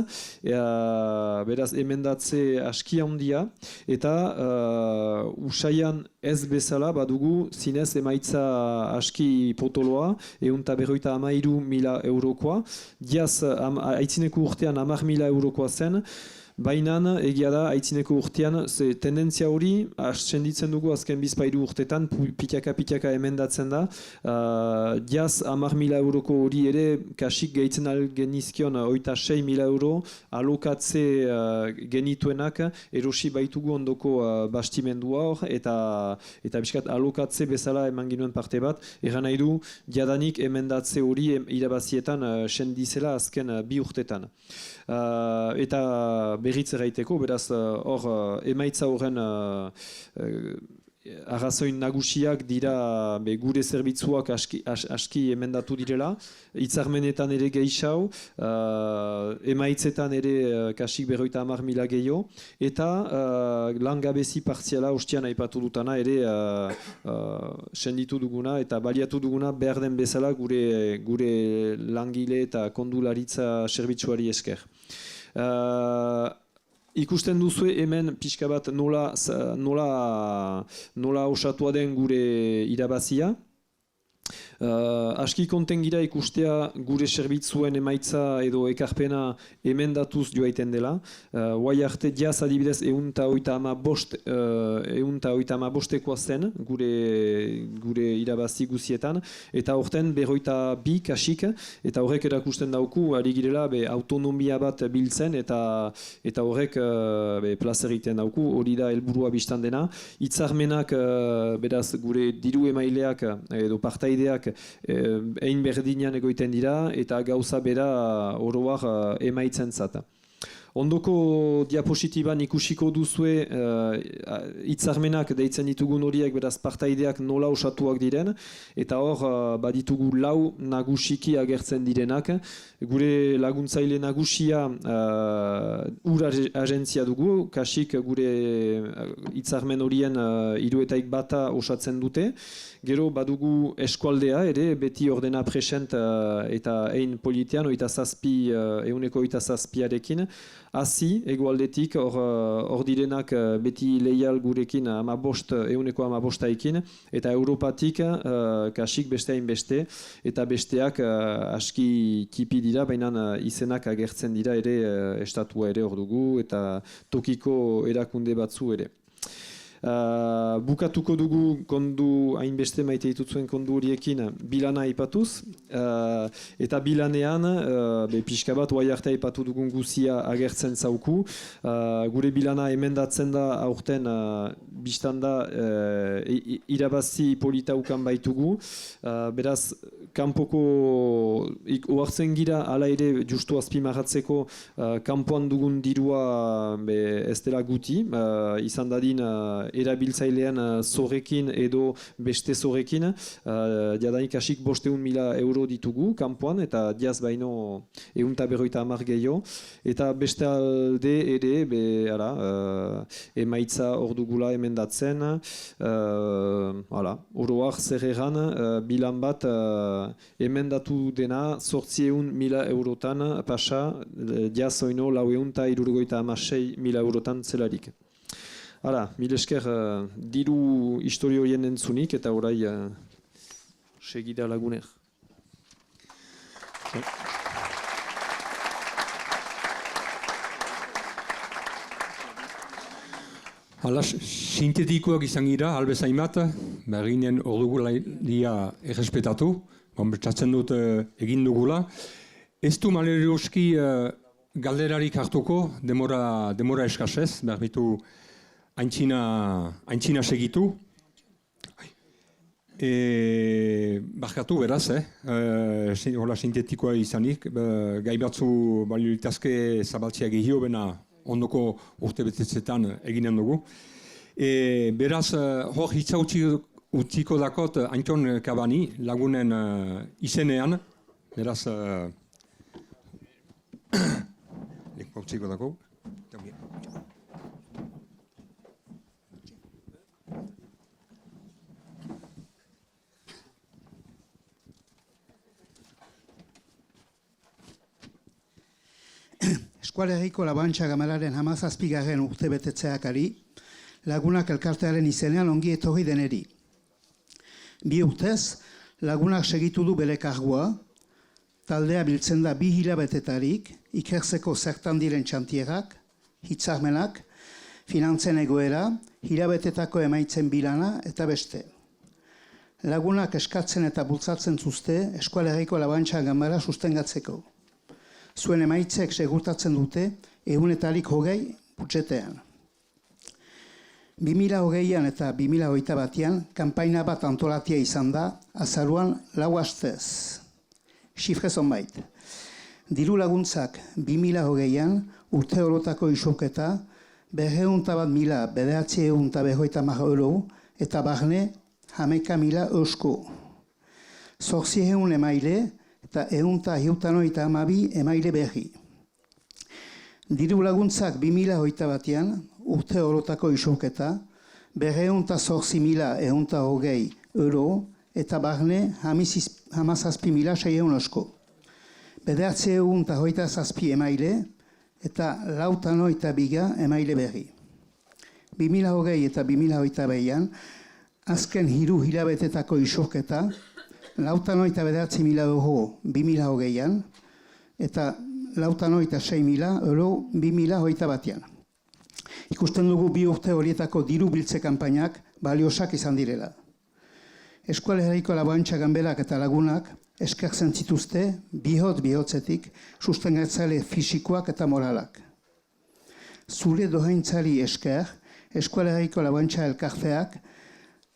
Speaker 5: emendatze aski handia, eta usaian ez bezala badugu zinez emaitza aski potoloa, 153.000 eurokoa, diaz aitzineko urtean 10.000 eurokoa zen, baina egia da, aitzineko urtean, tendentzia hori, senditzen dugu azken bizpairu urtetan, pitaka emendatzen da, diaz 10.000 euroko hori ere, kasik gehitzen genizkion 26.000 euro, alokatze genituenak, erosi baitugu ondoko bastimendua hor, eta biskat alokatze bezala eman ginuen parte bat, erran nahi du, jadanik emendatze hori irabazietan sendizela azken bi urtetan. Eta berriz erraiteko, beraz hor emaitza horren arrazoin nagusiak dira gure zerbitzuak aski emendatu direla, hitzarmenetan ere gehiago, emaitzetan ere kasik 50.000 gehiago, eta langabezi partziala ostian aipatu dutana ere senditu duguna eta baliatu duguna behar den bezala gure langile eta kondularitza zerbitzuari esker. Ikusten duzue hemen pixka bat nola osatua den gure irabazia. Aski konten gira ikustea gure zerbitzuen emaitza edo ekarpena emendatuz joaiten dela. Guai arte diaz adibidez 155 zen gure irabazi guzietan, eta horten 42 kasik, eta horrek erakusten dauku ari girela autonomia bat biltzen, eta horrek plazer egiten dauku, hori da helburua biztan dena. Hitzarmenak beraz gure diru emaileak edo partaideak egin berdinean egoiten dira, eta gauza bera oroak emaitzen zata. Ondoko diapositiban ikusiko duzue hitzarmenak deitzen ditugun horiek, beraz partaideak nola osatuak diren, eta hor baditugu 4 nagusiki agertzen direnak. Gure laguntzaile nagusia ur agentzia dugu, kasik gure hitzarmen horien 3 bata osatzen dute. Gero badugu eskualdea ere, beti ordena present eta ein politean, 27%arekin. Hazi, egualdetik, hor direnak beti leial gurekin 15%ekin, eta Europatik kasik beste hainbeste, eta besteak aski tipi dira, baina izenak agertzen dira ere estatua ere hor dugu, eta tokiko erakunde batzu ere. Bukatuko dugu kondu hainbeste maite dituzuen kondu horiekin bilana aipatuz, eta bilanean pixka bat oai arte aipatu dugun guzia agertzen zauku. Gure bilana emendatzen da aurten biztan da irabazi politaukan baitugu, beraz kanpoko oartzen gira ala ere justu azpimarratzeko kanpoan dugun dirua ez dela guti, izan dadin erabiltzailean zorrekin edo beste zorrekin, jadanik hasik 500.000 euro ditugu kanpoan, eta diaz baino 150 gehiago, eta beste alde ere emaitza hor dugula emendatzen, oroak zer egan, bilan bat emendatu dena 800.000 eurotan pasa, diaz oino 476.000 eurotan zelarik. Hala, mil esker diru historioien entzunik eta orai segida laguner.
Speaker 1: Hala, sintetikoak izan gira, albezain bat, berginen ordugularia errespetatu, betxatzen dut egin dugula. Ez du maleroski galderarik hartuko, demora eskasez, berbitu aintzina segitu. Barkatu beraz, hola sintetikoa izanik, gai batzu balio litazke zabaltzea gehiago, bena ondoko urte betetzetan eginen dugu. Beraz, hor hitza utziko dakot Anton Kabani lagunen izenean, beraz, utziko dako.
Speaker 6: Eskualerriko Labantxa Gamararen 17. urte betetzeakari, lagunak elkartearen izenean ongi etorri deneri. 2 urtez, lagunak segitu du bere kargua, taldea biltzen da 2 hilabetetarik, ikertzeko zertan diren txantierak, hitzarmenak, finantzen egoera, hilabetetako emaitzen bilana eta beste. Lagunak eskatzen eta bultzatzen zuzte Eskualerriko Labantxa Gamara sustengatzeko. Zuen emaitzek segurtatzen dute 120 budjetean. 2020an eta 2021an kanpaina bat antolatia izan da, azaruan 4 astez. Xifre zonbait. Diru laguntzak 2020an urte orotako isoketa 201.950 euro eta barne 11.000 eusko. 800 emaile eta 152 emaile berri. Diru laguntzak 2021an urte orotako isoketa 208.120 euro eta barne 17.600 eusko. 927 emaile eta 42 emaile berri. 2020 eta 2022an azken 3 hilabetetako isoketa 49.000 euro 2020an eta 56.000 euro 2021an. Ikusten dugu 2 urte horietako diru biltze kanpainak baliosak izan direla. Eskualerriko Labantxa Ganberak eta lagunak eskertzen zituzte bihotzetik sustengatzaile fisikoak eta moralak. Zure dohaintzari esker, Eskualerriko Labantxa elkarteak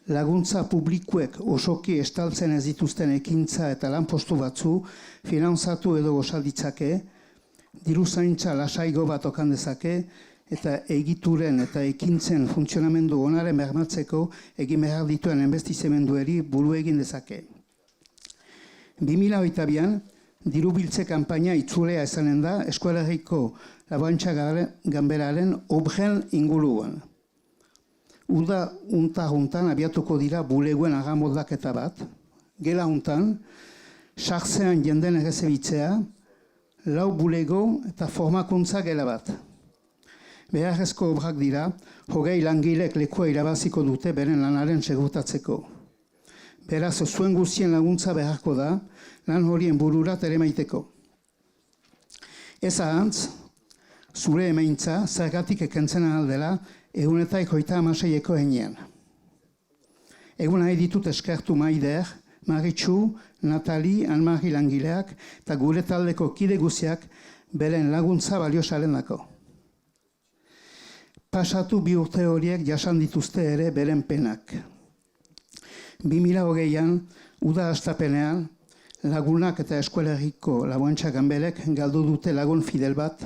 Speaker 6: laguntza publikuek osoki estaltzen ez dituzten ekintza eta lanpostu batzu finantzatu edo gosalditzake, diru zaintza lasaigo bat okan dezake, eta egituren eta ekintzen funtzionamendu onaren bermatzeko egin behar dituen enbestizemendueri buru egin dezake. 2022an, diru biltze kanpaina itzulea esanen da Eskolegiko Laborantza Ganberaren obren inguruan. Uda unta-juntan abiatuko dira buleguen agamoldaketa bat. Gela juntan, sartzean jenden errezebitzea, 4 bulego eta formakuntza gela bat. Beharrezko obrak dira, 20 langilek lekua irabaziko dute beren lanaren segurtatzeko. Beraz, zuen guztien laguntza beharko da, lan horien bururat ere maiteko. Ez ahantz, zure emaintza, zergatik ekentzen aldela, 156 heinean. Egun nahi ditut eskertu Maider, Maritxu, Natali, Anmari langileak eta gure taldeko kide guziak beren laguntza baliosaren dako. Pasatu 2 urte horiek jasan dituzte ere beren penak. 2020an, uda hastapenean, lagunak eta Eskolegiko Laborantza Ganberek galdu dute lagun fidel bat,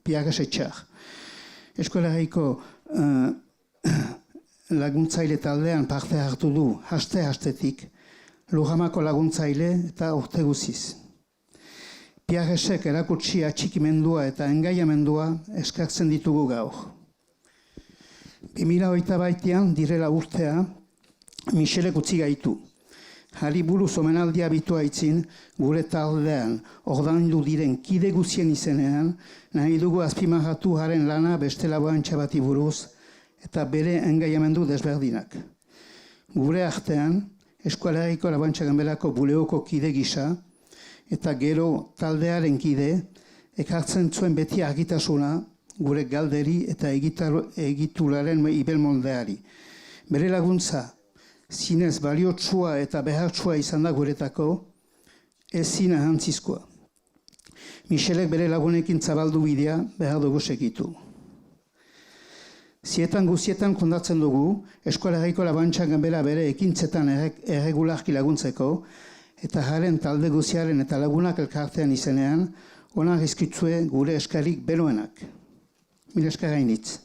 Speaker 6: Piages Etxar. Eskolegiko laguntzaile taldean parte hartu du hastetik, Lujamako laguntzaile eta urte guziz. Piagesek erakutsi atxikimendua eta engaiamendua eskartzen ditugu gaur. 2022an direla urtea, Michelek utzi gaitu. Hari buruz omenaldia bitua itzin, gure taldean ordaindu diren kide guzien izenean, nahi dugu azpimarratu haren lana beste laborantza bati buruz eta bere engaiamendu desberdinak. Gure artean, Eskolegiko Laborantza Ganberako buleoko kide gisa eta gero taldearen kide ekartzen zuen beti argitasuna gure galderi eta egituraren ibelmoldeari. Bere laguntza, zinez baliotsua eta behartsua izan da guretako, ezin ahantzizkoa. Michelek bere lagunekin zabaldu bidea behar dugu segitu. Zietan guzietan kondatzen dugu, Eskolegiko Laborantza Ganbera bere ekintzetan erregularki laguntzeko, eta haren talde guziaren eta lagunak elkartean izenean, onak izkitzue gure eskarik beroenak. Mil esker hainitz.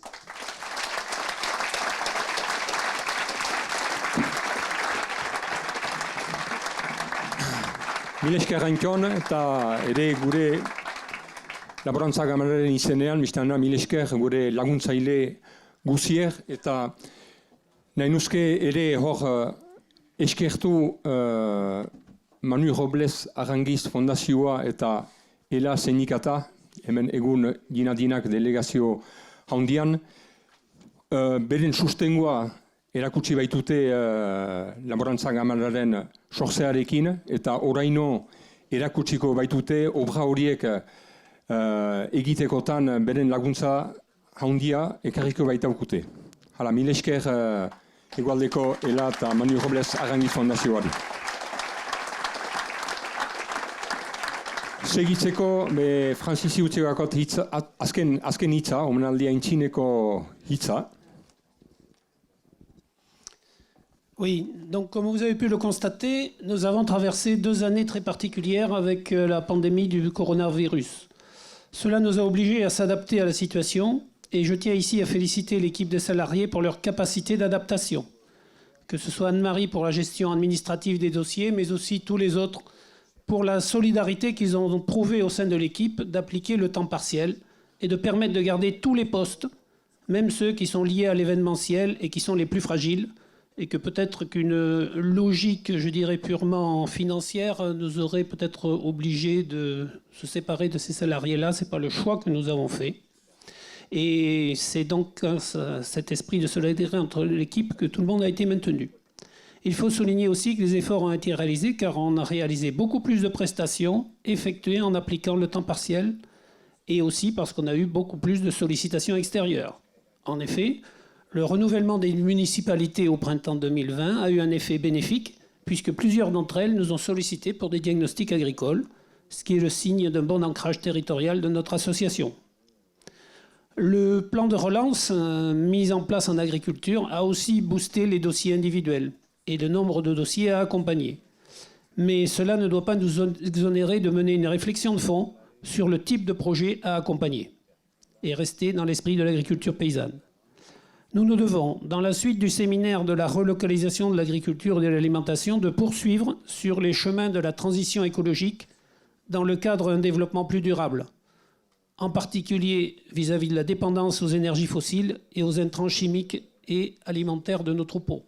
Speaker 1: Mil esker hainkion eta ere gure Laborantza Ganberaren izenean, biztana mil esker gure laguntzaile guzier eta nahi nuzke ere hor eskertu Manu Robles Arangiz Fondazioa eta Ela Sindikata, hemen egun dinadinak delegazio handian, beren sustengoa erakutsi baitute Laborantza Ganberaren sortzearekin eta oraino erakutsiko baitute obra horiek egitekotan beren laguntza handia ekarriko baitaukute. Hala, mil esker Hegoaldeko Ela eta Manu Robles Arangiz Fondazioari. Segitzeko, Francis Utzegakot azken hitza, omenaldia intzineko hitza.
Speaker 4: Oui, donc comme vous avez pu le constater, nous avons traversé 2 années très particulières avec la pandémie du coronavirus. Cela nous a obligés à s'adapter à la situation et je tiens ici à féliciter l'équipe des salariés pour leur capacité d'adaptation. Que ce soit Anne-Marie pour la gestion administrative des dossiers, mais aussi tous les autres pour la solidarité qu'ils ont prouvée au sein de l'équipe d'appliquer le temps partiel et de permettre de garder tous les postes, même ceux qui sont liés à l'événementiel et qui sont les plus fragiles, et que peut-être qu'une logique, je dirais, purement financière nous aurait peut-être obligés de se séparer de ces salariés-là. Ce n'est pas le choix que nous avons fait. Et c'est donc cet esprit de solidarité entre l'équipe que tout le monde a été maintenu. Il faut souligner aussi que les efforts ont été réalisés car on a réalisé beaucoup plus de prestations effectuées en appliquant le temps partiel et aussi parce qu'on a eu beaucoup plus de sollicitations extérieures. En effet, le renouvellement des municipalités au printemps 2020 a eu un effet bénéfique puisque plusieurs d'entre elles nous ont sollicité pour des diagnostics agricoles, ce qui est le signe d'un bon ancrage territorial de notre association. Le plan de relance mis en place en agriculture a aussi boosté les dossiers individuels et le nombre de dossiers à accompagner. Mais cela ne doit pas nous exonérer de mener une réflexion de fond sur le type de projet à accompagner et rester dans l'esprit de l'agriculture paysanne. Nous nous devons, dans la suite du séminaire de la relocalisation de l'agriculture et de l'alimentation, de poursuivre sur les chemins de la transition écologique dans le cadre d'un développement plus durable, en particulier vis-à-vis de la dépendance aux énergies fossiles et aux intrants chimiques et alimentaires de nos troupeaux.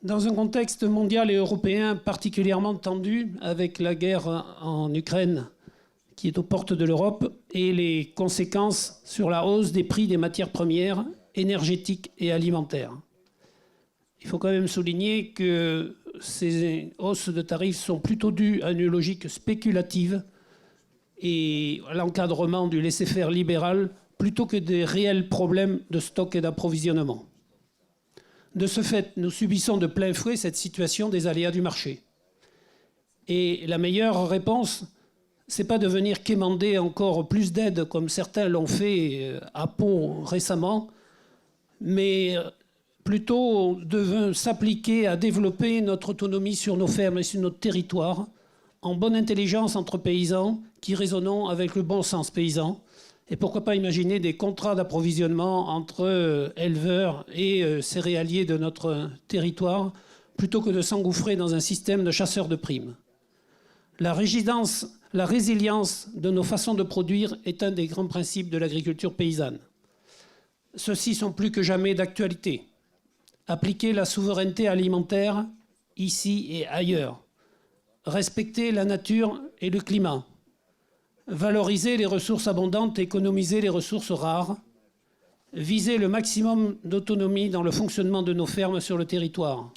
Speaker 4: Dans un contexte mondial et européen particulièrement tendu, avec la guerre en Ukraine qui est aux portes de l'Europe et les conséquences sur la hausse des prix des matières premières énergétiques et alimentaires. Il faut quand même souligner que ces hausses de tarifs sont plutôt dues à une logique spéculative et à l'encadrement du laisser-faire libéral plutôt que des réels problèmes de stock et d'approvisionnement. De ce fait, nous subissons de plein fouet cette situation des aléas du marché. Et la meilleure réponse, c'est pas de venir quémander encore plus d'aide comme certains l'ont fait à Pau récemment, mais plutôt de s'appliquer à développer notre autonomie sur nos fermes et sur notre territoire, en bonne intelligence entre paysans qui raisonnons avec le bon sens paysan. Et pourquoi pas imaginer des contrats d'approvisionnement entre éleveurs et céréaliers de notre territoire, plutôt que de s'engouffrer dans un système de chasseurs de primes. La résilience de nos façons de produire est un des grands principes de l'agriculture paysanne. Ceux-ci sont plus que jamais d'actualité. Appliquer la souveraineté alimentaire ici et ailleurs. Respecter la nature et le climat. Valoriser les ressources abondantes et économiser les ressources rares. Viser le maximum d'autonomie dans le fonctionnement de nos fermes sur le territoire.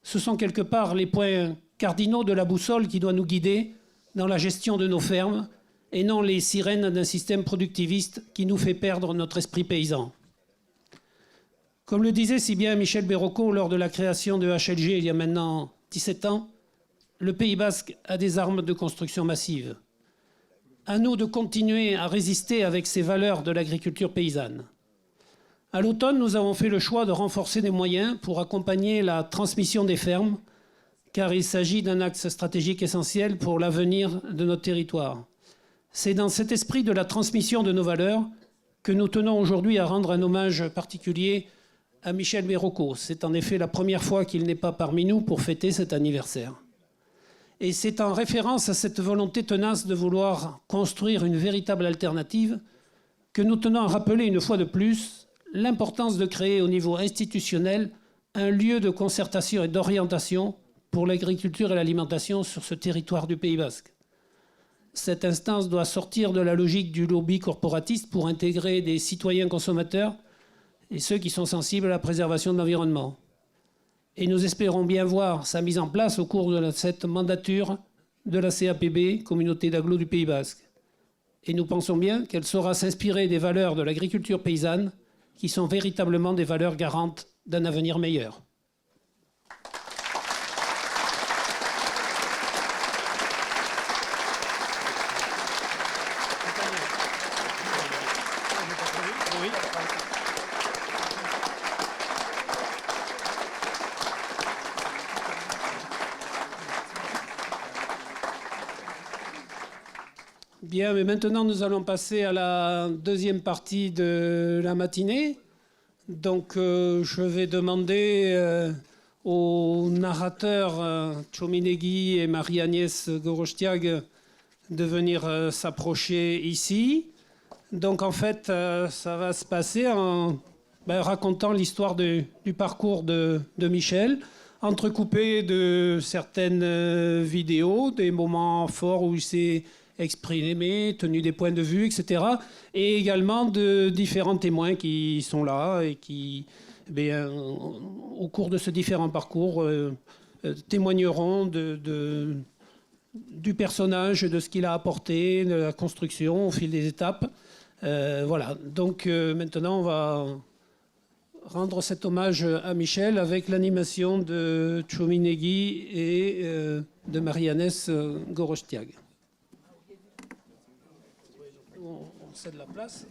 Speaker 4: Ce sont quelque part les points cardinaux de la boussole qui doit nous guider dans la gestion de nos fermes et non les sirènes d'un système productiviste qui nous fait perdre notre esprit paysan. Comme le disait si bien Michel Berroco lors de la création de HLG il y a maintenant 17 ans, le Pays basque a des armes de construction massive. À nous de continuer à résister avec ces valeurs de l'agriculture paysanne. À l'automne, nous avons fait le choix de renforcer les moyens pour accompagner la transmission des fermes, car il s'agit d'un axe stratégique essentiel pour l'avenir de notre territoire. C'est dans cet esprit de la transmission de nos valeurs que nous tenons aujourd'hui à rendre un hommage particulier à Michel Berroco. C'est en effet la première fois qu'il n'est pas parmi nous pour fêter cet anniversaire. Et c'est en référence à cette volonté tenace de vouloir construire une véritable alternative que nous tenons à rappeler une fois de plus l'importance de créer au niveau institutionnel un lieu de concertation et d'orientation pour l'agriculture et l'alimentation sur ce territoire du Pays basque. Cette instance doit sortir de la logique du lobby corporatiste pour intégrer des citoyens consommateurs et ceux qui sont sensibles à la préservation de l'environnement. Et nous espérons bien voir sa mise en place au cours de cette mandature de la CAPB, Communauté d'agglo du Pays basque. Et nous pensons bien qu'elle saura s'inspirer des valeurs de l'agriculture paysanne qui sont véritablement des valeurs garantes d'un avenir meilleur. Bien, mais maintenant nous allons passer à la deuxième partie de la matinée. Donc je vais demander aux narrateurs Tchominegui et Marie-Agnès Gorostiag de venir s'approcher ici. Donc en fait, ça va se passer en racontant l'histoire du parcours de Michel, entrecoupé de certaines vidéos, des moments forts où il s'est exprimé, tenu des points de vue, etc. Et également de différents témoins qui sont là et qui, au cours de ce différent parcours, témoigneront du personnage, de ce qu'il a apporté, de la construction au fil des étapes. Voilà. Donc maintenant, on va rendre cet hommage à Michel avec l'animation de Tchominegui et de Marie-Agnès Gorostiag. On cède la place.